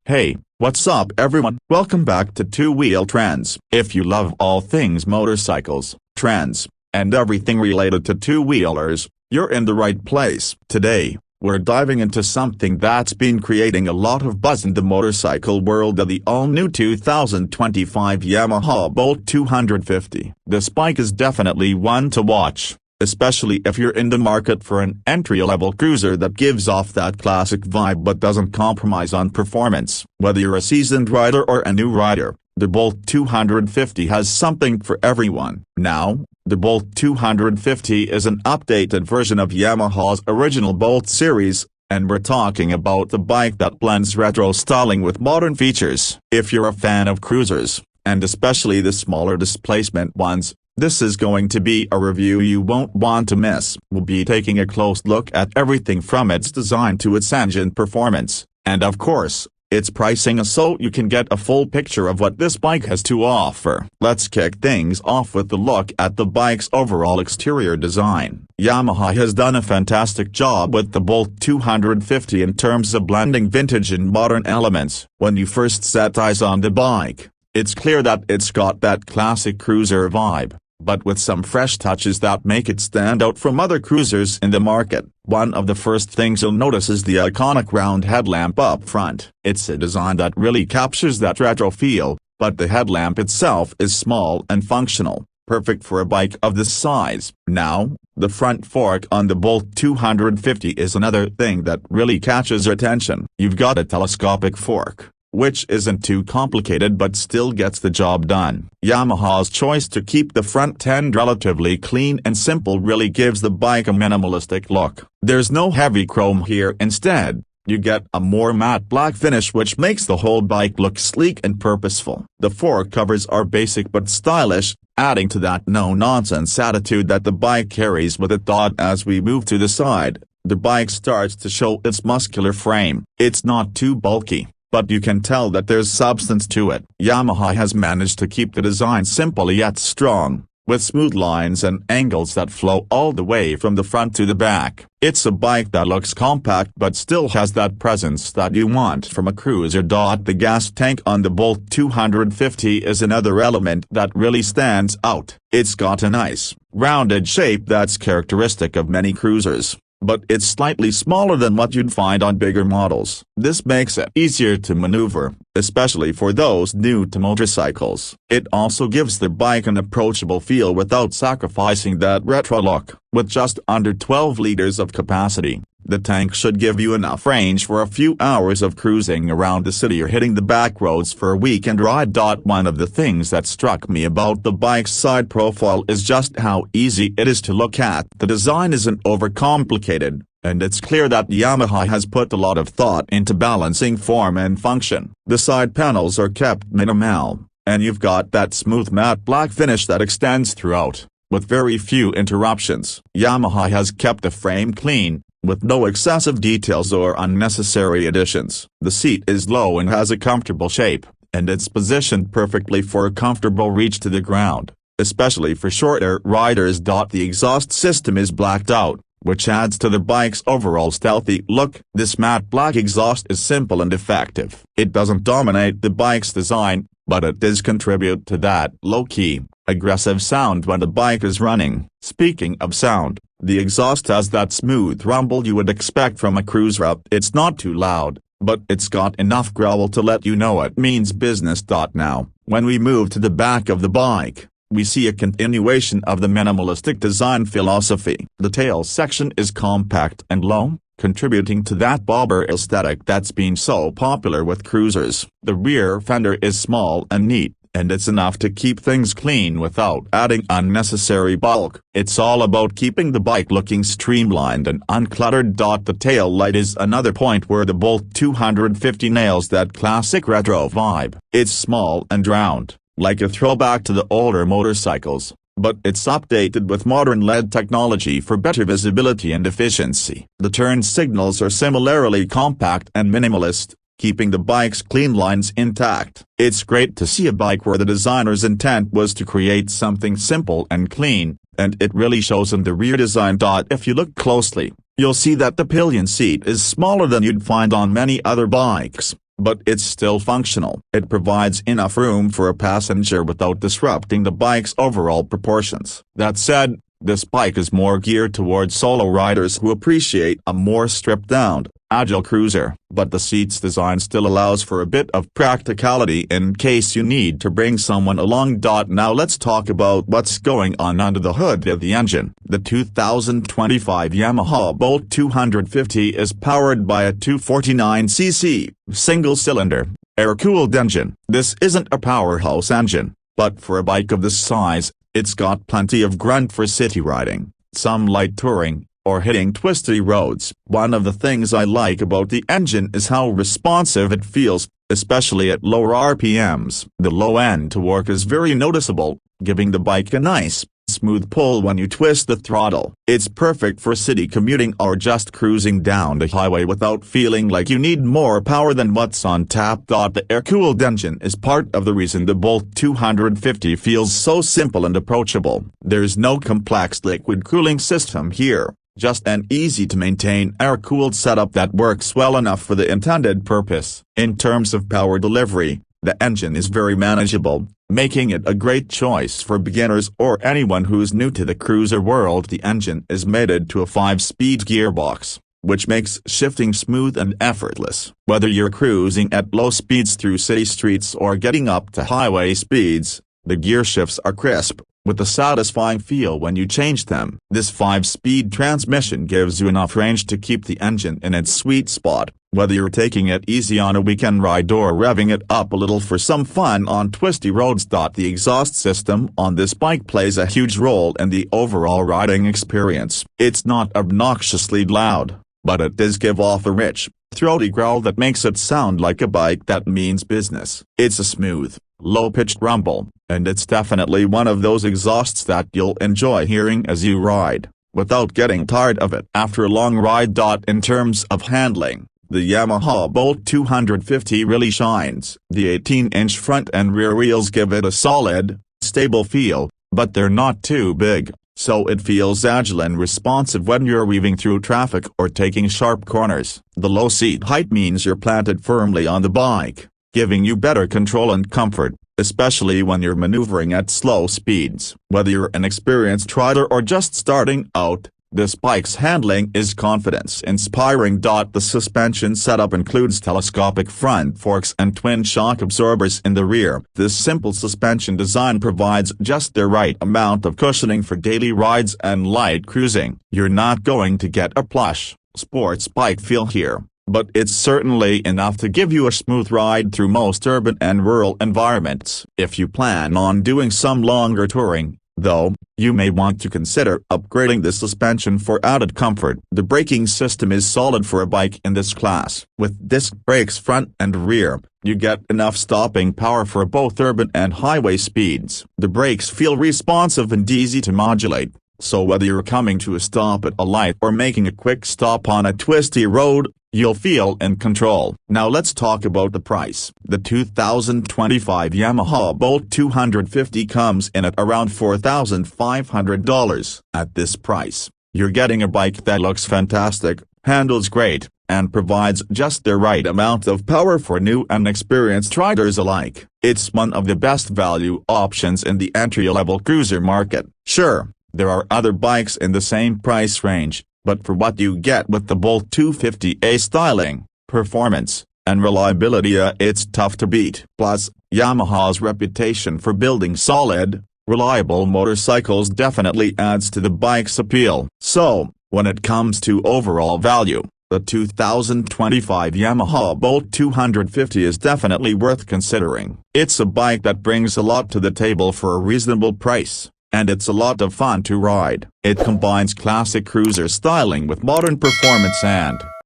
Hey, what's up everyone? Welcome back to Two Wheel Trends. If you love all things motorcycles, trends, and everything related to two-wheelers, you're in the right place. Today, we're diving into something that's been creating a lot of buzz in the motorcycle world, of the all-new 2025 Yamaha Bolt 250. This bike is definitely one to watch, especially if you're in the market for an entry-level cruiser that gives off that classic vibe but doesn't compromise on performance. Whether you're a seasoned rider or a new rider, the Bolt 250 has something for everyone. Now, the Bolt 250 is an updated version of Yamaha's original Bolt series, and we're talking about the bike that blends retro styling with modern features. If you're a fan of cruisers, and especially the smaller displacement ones, this is going to be a review you won't want to miss. We'll be taking a close look at everything from its design to its engine performance, and of course, its pricing, so you can get a full picture of what this bike has to offer. Let's kick things off with a look at the bike's overall exterior design. Yamaha has done a fantastic job with the Bolt 250 in terms of blending vintage and modern elements. When you first set eyes on the bike, it's clear that it's got that classic cruiser vibe, but with some fresh touches that make it stand out from other cruisers in the market. One of the first things you'll notice is the iconic round headlamp up front. It's a design that really captures that retro feel, but the headlamp itself is small and functional, perfect for a bike of this size. Now, the front fork on the Bolt 250 is another thing that really catches your attention. You've got a telescopic fork, which isn't too complicated but still gets the job done. Yamaha's choice to keep the front end relatively clean and simple really gives the bike a minimalistic look. There's no heavy chrome here. Instead, you get a more matte black finish, which makes the whole bike look sleek and purposeful. The fork covers are basic but stylish, adding to that no-nonsense attitude that the bike carries with it. As we move to the side, the bike starts to show its muscular frame. It's not too bulky, but you can tell that there's substance to it. Yamaha has managed to keep the design simple yet strong, with smooth lines and angles that flow all the way from the front to the back. It's a bike that looks compact but still has that presence that you want from a cruiser. The gas tank on the Bolt 250 is another element that really stands out. It's got a nice, rounded shape that's characteristic of many cruisers, but it's slightly smaller than what you'd find on bigger models. This makes it easier to maneuver, especially for those new to motorcycles. It also gives the bike an approachable feel without sacrificing that retro look. With just under 12 liters of capacity, the tank should give you enough range for a few hours of cruising around the city or hitting the back roads for a weekend ride. One of the things that struck me about the bike's side profile is just how easy it is to look at. The design isn't overcomplicated, and it's clear that Yamaha has put a lot of thought into balancing form and function. The side panels are kept minimal, and you've got that smooth matte black finish that extends throughout, with very few interruptions. Yamaha has kept the frame clean, with no excessive details or unnecessary additions. The seat is low and has a comfortable shape, and it's positioned perfectly for a comfortable reach to the ground, especially for shorter riders. The exhaust system is blacked out, which adds to the bike's overall stealthy look. This matte black exhaust is simple and effective. It doesn't dominate the bike's design, but it does contribute to that low-key, aggressive sound when the bike is running. Speaking of sound, the exhaust has that smooth rumble you would expect from a cruiser. It's not too loud, but it's got enough growl to let you know it means business. Now, when we move to the back of the bike, we see a continuation of the minimalistic design philosophy. The tail section is compact and low, contributing to that bobber aesthetic that's been so popular with cruisers. The rear fender is small and neat, and it's enough to keep things clean without adding unnecessary bulk. It's all about keeping the bike looking streamlined and uncluttered. The tail light is another point where the Bolt 250 nails that classic retro vibe. It's small and round, like a throwback to the older motorcycles, but it's updated with modern LED technology for better visibility and efficiency. The turn signals are similarly compact and minimalist, keeping the bike's clean lines intact. It's great to see a bike where the designer's intent was to create something simple and clean, and it really shows in the rear design. If you look closely, you'll see that the pillion seat is smaller than you'd find on many other bikes, but it's still functional. It provides enough room for a passenger without disrupting the bike's overall proportions. That said, this bike is more geared towards solo riders who appreciate a more stripped-down, agile cruiser, but the seat's design still allows for a bit of practicality in case you need to bring someone along. Now let's talk about what's going on under the hood of the engine. The 2025 Yamaha Bolt 250 is powered by a 249cc, single-cylinder, air-cooled engine. This isn't a powerhouse engine, but for a bike of this size, it's got plenty of grunt for city riding, some light touring, or hitting twisty roads. One of the things I like about the engine is how responsive it feels, especially at lower RPMs. The low-end torque is very noticeable, giving the bike a nice, smooth pull when you twist the throttle. It's perfect for city commuting or just cruising down the highway without feeling like you need more power than what's on tap. The air-cooled engine is part of the reason the Bolt 250 feels so simple and approachable. There's no complex liquid cooling system here, just an easy-to-maintain air-cooled setup that works well enough for the intended purpose. In terms of power delivery, the engine is very manageable, making it a great choice for beginners or anyone who's new to the cruiser world. The engine is mated to a 5-speed gearbox, which makes shifting smooth and effortless. Whether you're cruising at low speeds through city streets or getting up to highway speeds, the gear shifts are crisp, with a satisfying feel when you change them. This 5-speed transmission gives you enough range to keep the engine in its sweet spot, whether you're taking it easy on a weekend ride or revving it up a little for some fun on twisty roads. The exhaust system on this bike plays a huge role in the overall riding experience. It's not obnoxiously loud, but it does give off a rich, throaty growl that makes it sound like a bike that means business. It's a smooth, low-pitched rumble, and it's definitely one of those exhausts that you'll enjoy hearing as you ride, without getting tired of it after a long ride. In terms of handling, the Yamaha Bolt 250 really shines. The 18-inch front and rear wheels give it a solid, stable feel, but they're not too big, so it feels agile and responsive when you're weaving through traffic or taking sharp corners. The low seat height means you're planted firmly on the bike, giving you better control and comfort, especially when you're maneuvering at slow speeds. Whether you're an experienced rider or just starting out, this bike's handling is confidence-inspiring. The suspension setup includes telescopic front forks and twin shock absorbers in the rear. This simple suspension design provides just the right amount of cushioning for daily rides and light cruising. You're not going to get a plush, sports bike feel here, but it's certainly enough to give you a smooth ride through most urban and rural environments. If you plan on doing some longer touring, though, you may want to consider upgrading the suspension for added comfort. The braking system is solid for a bike in this class. With disc brakes front and rear, you get enough stopping power for both urban and highway speeds. The brakes feel responsive and easy to modulate, so whether you're coming to a stop at a light or making a quick stop on a twisty road, you'll feel in control. Now let's talk about the price. The 2025 Yamaha Bolt 250 comes in at around $4,500. At this price, you're getting a bike that looks fantastic, handles great, and provides just the right amount of power for new and experienced riders alike. It's one of the best value options in the entry-level cruiser market. Sure, there are other bikes in the same price range, but for what you get with the Bolt 250A styling, performance, and reliability, it's tough to beat. Plus, Yamaha's reputation for building solid, reliable motorcycles definitely adds to the bike's appeal. So, when it comes to overall value, the 2025 Yamaha Bolt 250 is definitely worth considering. It's a bike that brings a lot to the table for a reasonable price, and it's a lot of fun to ride. It combines classic cruiser styling with modern performance and